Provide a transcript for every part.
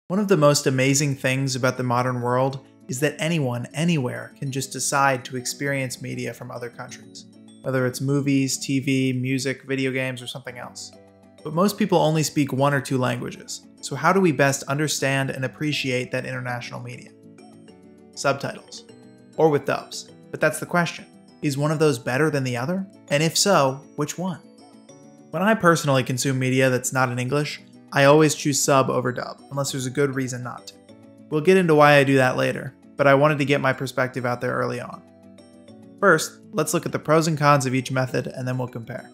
One of the most amazing things about the modern world is that anyone, anywhere, can just decide to experience media from other countries, whether it's movies, TV, music, video games, or something else. But most people only speak one or two languages, so how do we best understand and appreciate that international media? Subtitles. Or with dubs. But that's the question. Is one of those better than the other? And if so, which one? When I personally consume media that's not in English, I always choose sub over dub, unless there's a good reason not to. We'll get into why I do that later, but I wanted to get my perspective out there early on. First, let's look at the pros and cons of each method, and then we'll compare.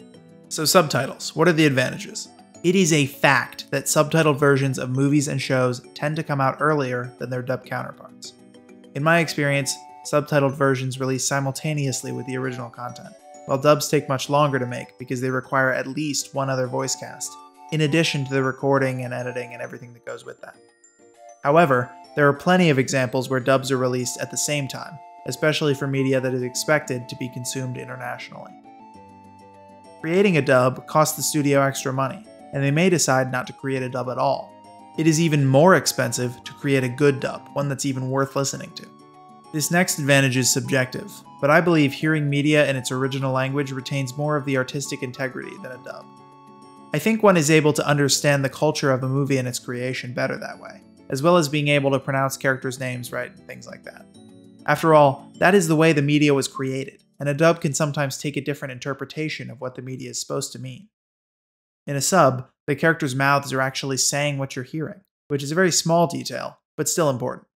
So subtitles, what are the advantages? It is a fact that subtitled versions of movies and shows tend to come out earlier than their dub counterparts. In my experience, subtitled versions release simultaneously with the original content, while dubs take much longer to make because they require at least one other voice cast, in addition to the recording and editing and everything that goes with that. However, there are plenty of examples where dubs are released at the same time, especially for media that is expected to be consumed internationally. Creating a dub costs the studio extra money, and they may decide not to create a dub at all. It is even more expensive to create a good dub, one that's even worth listening to. This next advantage is subjective, but I believe hearing media in its original language retains more of the artistic integrity than a dub. I think one is able to understand the culture of a movie and its creation better that way, as well as being able to pronounce characters' names right and things like that. After all, that is the way the media was created, and a dub can sometimes take a different interpretation of what the media is supposed to mean. In a sub, the characters' mouths are actually saying what you're hearing, which is a very small detail, but still important.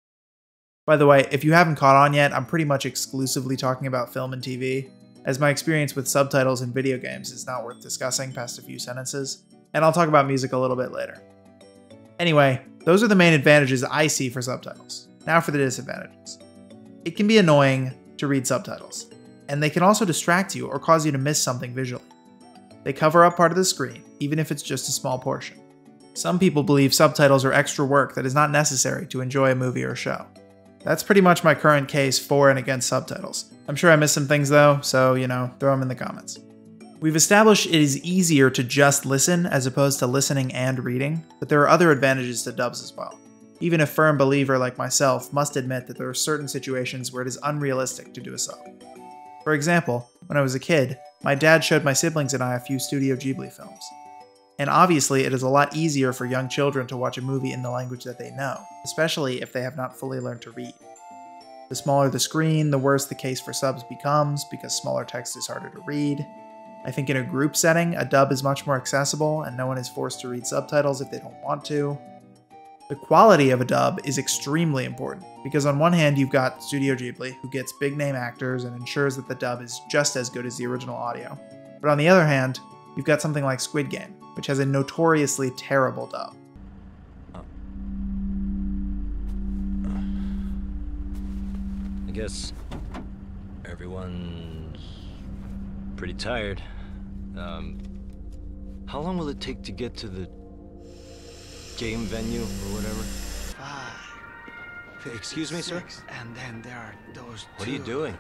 By the way, if you haven't caught on yet, I'm pretty much exclusively talking about film and TV, as my experience with subtitles in video games is not worth discussing past a few sentences, and I'll talk about music a little bit later. Anyway, those are the main advantages I see for subtitles. Now for the disadvantages. It can be annoying to read subtitles, and they can also distract you or cause you to miss something visually. They cover up part of the screen, even if it's just a small portion. Some people believe subtitles are extra work that is not necessary to enjoy a movie or show. That's pretty much my current case for and against subtitles. I'm sure I missed some things though, so, throw them in the comments. We've established it is easier to just listen as opposed to listening and reading, but there are other advantages to dubs as well. Even a firm believer like myself must admit that there are certain situations where it is unrealistic to do a sub. For example, when I was a kid, my dad showed my siblings and I a few Studio Ghibli films. And obviously it is a lot easier for young children to watch a movie in the language that they know, especially if they have not fully learned to read. The smaller the screen, the worse the case for subs becomes, because smaller text is harder to read. I think in a group setting, a dub is much more accessible and no one is forced to read subtitles if they don't want to. The quality of a dub is extremely important, because on one hand you've got Studio Ghibli, who gets big name actors and ensures that the dub is just as good as the original audio. But on the other hand, you've got something like Squid Game, which has a notoriously terrible dub. I guess everyone's pretty tired. How long will it take to get to the game venue or whatever? 5, Excuse me, sir? And then there are those two. What are you doing?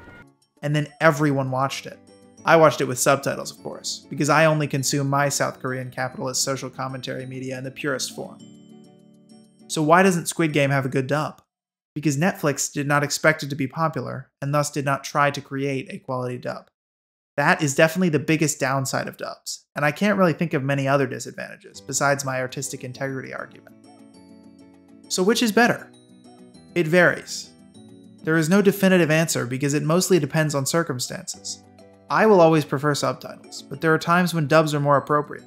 And then everyone watched it. I watched it with subtitles, of course, because I only consume my South Korean capitalist social commentary media in the purest form. So why doesn't Squid Game have a good dub? Because Netflix did not expect it to be popular, and thus did not try to create a quality dub. That is definitely the biggest downside of dubs, and I can't really think of many other disadvantages, besides my artistic integrity argument. So which is better? It varies. There is no definitive answer because it mostly depends on circumstances. I will always prefer subtitles, but there are times when dubs are more appropriate.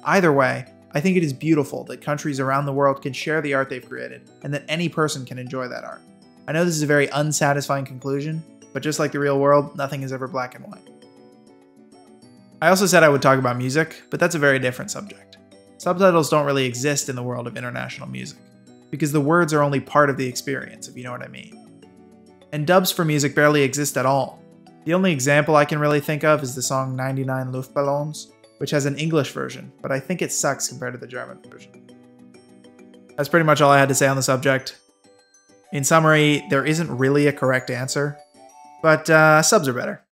Either way, I think it is beautiful that countries around the world can share the art they've created, and that any person can enjoy that art. I know this is a very unsatisfying conclusion, but just like the real world, nothing is ever black and white. I also said I would talk about music, but that's a very different subject. Subtitles don't really exist in the world of international music, because the words are only part of the experience, if you know what I mean. And dubs for music barely exist at all. The only example I can really think of is the song 99 Luftballons, which has an English version, but I think it sucks compared to the German version. That's pretty much all I had to say on the subject. In summary, there isn't really a correct answer, but subs are better.